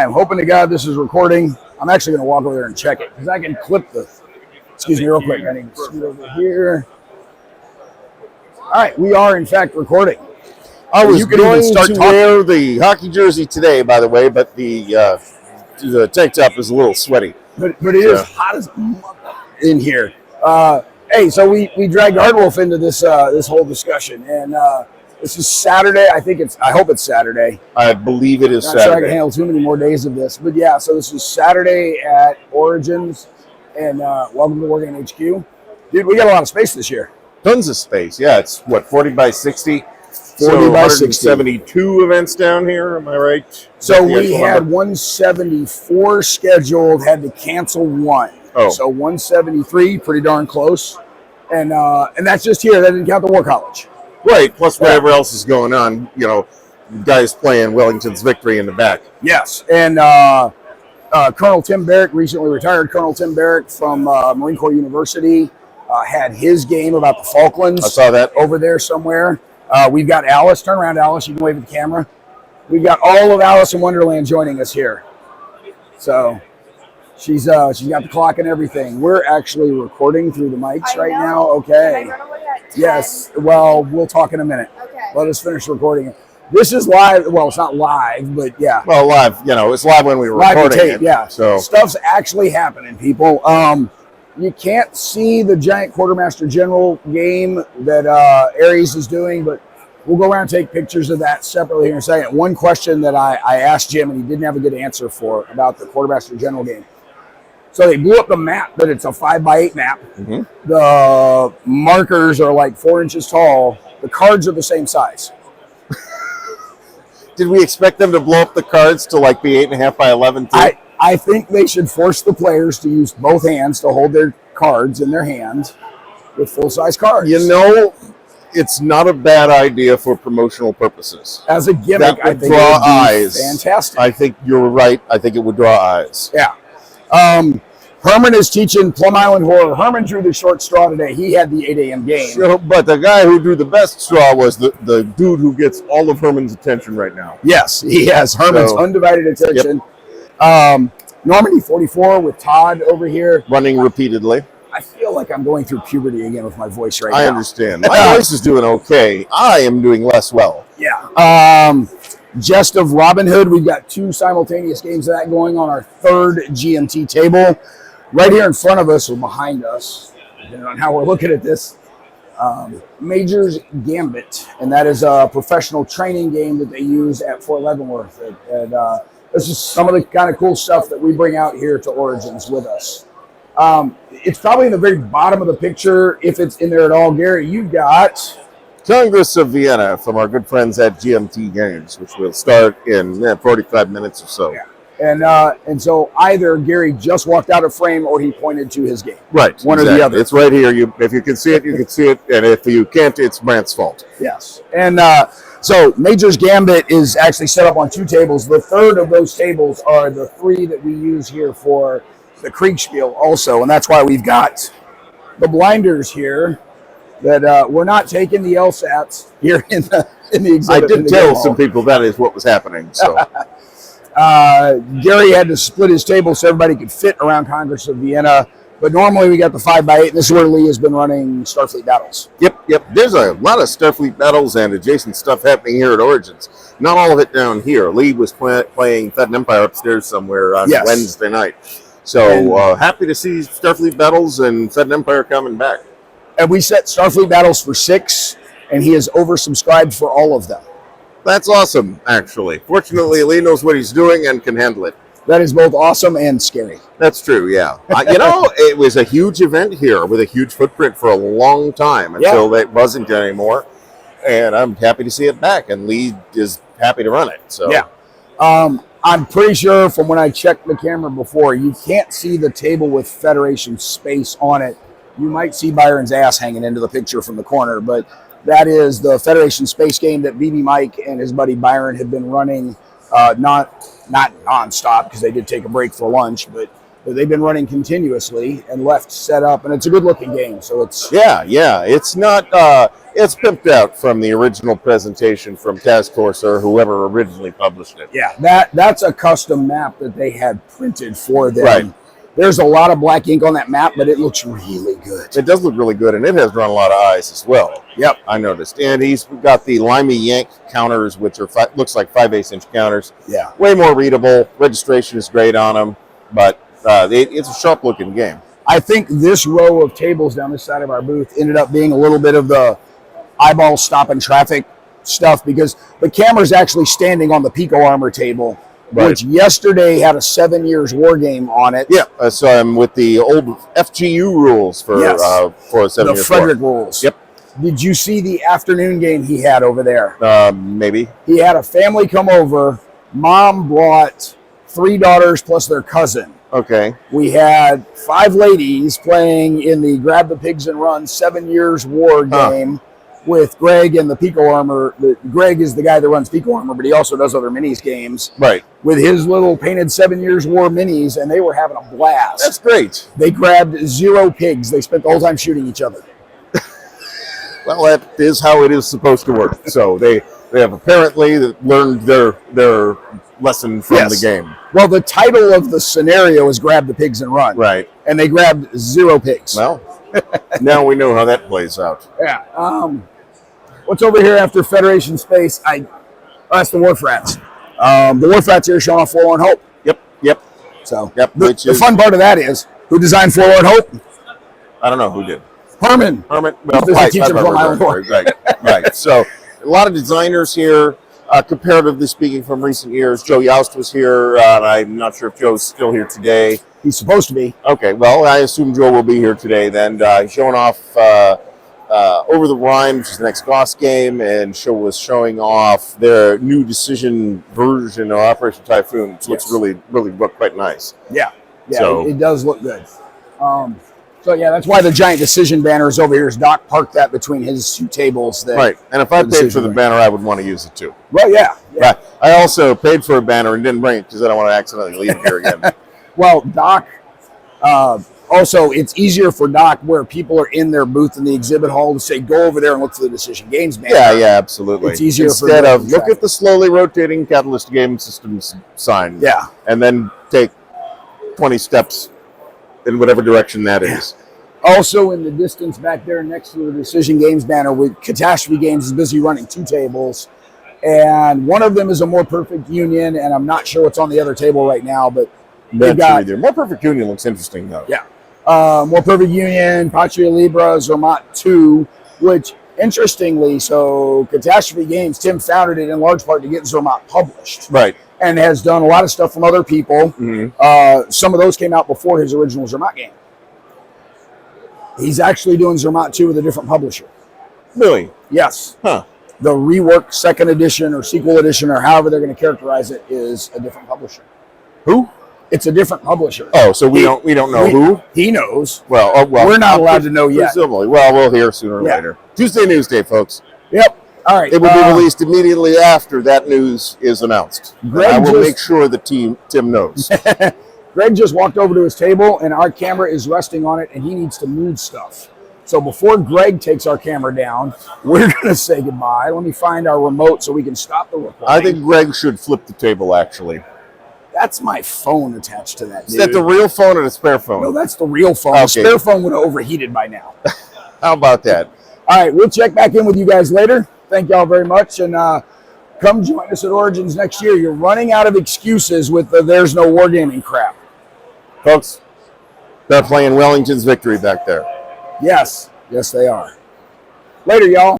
am hoping to God this is recording. I'm actually going to walk over there and check it because I can clip the. Excuse me, real quick. I need to scoot over here. All right, we are in fact recording. I was going to wear the hockey jersey today, by the way, but the tank top is a little sweaty. But it is hot as mother in here. Hey, so we dragged Ardwulf into this this whole discussion, and this is Saturday. I hope it's Saturday. I believe it is Not Saturday. Sure I can handle too many more days of this, but yeah. So this is Saturday at Origins, and welcome to Wargame HQ, dude. We got a lot of space this year. Tons of space. Yeah, it's what 40 by 60. 40 by 60. 72 events down here, am I right? So we had 174 scheduled, had to cancel one. Oh. So 173, pretty darn close. And that's just here. That didn't count the War College. Right, plus whatever else is going on, you know, guys playing Wellington's victory in the back. Yes, and Colonel Tim Barrick, recently retired Colonel Tim Barrick from Marine Corps University, had his game about the Falklands. I saw that. Over there somewhere. We've got Alice. Turn around, Alice. You can wave at the camera. We've got all of Alice in Wonderland joining us here. So she's got the clock and everything. We're actually recording through the mics right now. Okay. Can I run away at 10? Yes. Well, we'll talk in a minute. Okay. Let us finish recording. This is live. Well, it's not live, but yeah. Well, live. You know, it's live when we were Live recording tape, it. yeah. So stuff's actually happening, people. You can't see the giant Quartermaster General game that Aries is doing, but we'll go around and take pictures of that separately here in a second. One question that I asked Jim, and he didn't have a good answer for about the Quartermaster General game. So they blew up the map, but it's a 5x8 map. Mm-hmm. The markers are like 4 inches tall. The cards are the same size. did we expect them to blow up the cards to like be 8.5 by 11 too? I think they should force the players to use both hands to hold their cards in their hands with full-size cards. You know, it's not a bad idea for promotional purposes. As a gimmick, that would I think draw it would be eyes. fantastic. I think you're right. I think it would draw eyes. Yeah. Herman is teaching Plum Island Horror. Herman drew the short straw today. He had the 8 a.m. game. Sure, but the guy who drew the best straw was the dude who gets all of Herman's attention right now. Yes, he has Herman's undivided attention. Yep. Normandy 44 with Todd over here. Running repeatedly. I feel like I'm going through puberty again with my voice right now. I understand. My voice is doing okay. I am doing less well. Yeah. Jest of Robin Hood. We've got 2 simultaneous games of that going on our 3rd GMT table. Right here in front of us or behind us, depending on how we're looking at this, Major's Gambit. And that is a professional training game that they use at Fort Leavenworth. And this is some of the kind of cool stuff that we bring out here to Origins with us. It's probably in the very bottom of the picture, if it's in there at all. Gary, you've got Congress of Vienna from our good friends at GMT Games, which will start in 45 minutes or so. Yeah. And so either Gary just walked out of frame or he pointed to his game. Right. One or the other. It's right here. If you can see it, you can see it. And if you can't, it's Brant's fault. Yes. And so Major's Gambit is actually set up on 2 tables. The 3rd of those tables are the 3 that we use here for the Kriegspiel also. And that's why we've got the blinders here that we're not taking the LSATs here in the exhibit. I did tell some people that is what was happening. So Gary had to split his table so everybody could fit around Congress of Vienna. But normally we got the 5x8, and this is where Lee has been running Starfleet battles. Yep. There's a lot of Starfleet battles and adjacent stuff happening here at Origins. Not all of it down here. Lee was playing Fed and Empire upstairs somewhere on Wednesday night. So happy to see Starfleet battles and Fed and Empire coming back. And we set Starfleet battles for 6, and he has oversubscribed for all of them. That's awesome, actually. Fortunately, Lee knows what he's doing and can handle it. That is both awesome and scary. That's true, yeah. You know, it was a huge event here with a huge footprint for a long time until it wasn't anymore. And I'm happy to see it back, and Lee is happy to run it. So yeah. I'm pretty sure from when I checked the camera before, you can't see the table with Federation space on it. You might see Byron's ass hanging into the picture from the corner, but that is the Federation space game that BB Mike and his buddy Byron have been running, not nonstop because they did take a break for lunch, but they've been running continuously and left set up, and it's a good looking game. So it's yeah. It's not It's pimped out from the original presentation from Task Force or whoever originally published it. Yeah, that's a custom map that they had printed for them. Right. There's a lot of black ink on that map, but it looks really good. It does look really good, and it has drawn a lot of eyes as well. Yep. I noticed. And he's got the Limey Yank counters, which are looks like 5/8 inch counters. Yeah. Way more readable. Registration is great on them, but it's a sharp-looking game. I think this row of tables down this side of our booth ended up being a little bit of the eyeball stopping traffic stuff because the camera's actually standing on the Pico Armor table, right, which yesterday had a 7 years war game on it. Yeah, so I'm with the old FGU rules for yes, for a 7 the years Frederick war. rules. Yep. Did you see the afternoon game he had over there? Maybe. He had a family come over. Mom brought 3 daughters plus their cousin. Okay. We had 5 ladies playing in the Grab the Pigs and Run 7 years war game with Greg and the Pico Armor. Greg is the guy that runs Pico Armor, but he also does other minis games. Right. With his little painted 7 years war minis, and they were having a blast. That's great. They grabbed 0 pigs. They spent the whole time shooting each other. Well, that is how it is supposed to work. So they have apparently learned their lesson from the game. Well, the title of the scenario is Grab the Pigs and Run. Right. And they grabbed 0 pigs. Well, now we know how that plays out. Yeah. What's over here after Federation Space? That's the Wharf Rats. The Wharf Rats here showing off Forlorn Hope. Yep. So the fun part of that is, who designed Forlorn Hope? I don't know who did. Herman. Well, right. So a lot of designers here, comparatively speaking, from recent years. Joe Youst was here, and I'm not sure if Joe's still here today. He's supposed to be. Okay, well, I assume Joe will be here today then. Showing off Over the Rhine, which is the next Goss game, and was showing off their new Decision version of Operation Typhoon, which looks really quite nice. Yeah, so, it does look good. So, yeah, that's why the giant Decision banner is over here. Is Doc parked that between his 2 tables. Right, and if I paid for the banner, I would want to use it too. Well, yeah. I also paid for a banner and didn't bring it because I don't want to accidentally leave it here again. Well, Doc, also, it's easier for Doc where people are in their booth in the exhibit hall to say, go over there and look for the Decision Games banner. Yeah, absolutely. It's easier instead of look at the slowly rotating Catalyst Game Systems sign. Yeah. And then take 20 steps in whatever direction that is. Also in the distance back there next to the Decision Games banner with Catastrophe Games is busy running 2 tables. And one of them is a More Perfect Union, and I'm not sure what's on the other table right now, but they got... More Perfect Union looks interesting, though. Yeah. More Perfect Union, Patria Libra, Zermatt 2, which, interestingly, so Catastrophe Games, Tim founded it in large part to get Zermatt published. Right. And has done a lot of stuff from other people. Mm-hmm. Some of those came out before his original Zermatt game. He's actually doing Zermatt 2 with a different publisher. Really? Yes. Huh. The rework 2nd edition or sequel edition or however they're going to characterize it is a different publisher. Who? It's a different publisher. Oh, so we don't know who? He knows. Well, we're not allowed to know yet. Presumably. Well, we'll hear sooner or later. Tuesday Newsday, folks. Yep. All right. It will be released immediately after that news is announced. I will make sure the Tim knows. Greg just walked over to his table, and our camera is resting on it, and he needs to move stuff. So before Greg takes our camera down, we're going to say goodbye. Let me find our remote so we can stop the recording. I think Greg should flip the table, actually. That's my phone attached to that, dude. Is that the real phone or the spare phone? No, that's the real phone. Okay. The spare phone would have overheated by now. How about that? All right, we'll check back in with you guys later. Thank y'all very much, and come join us at Origins next year. You're running out of excuses with the There's No Wargaming crap. Folks, they're playing Wellington's Victory back there. Yes, they are. Later, y'all.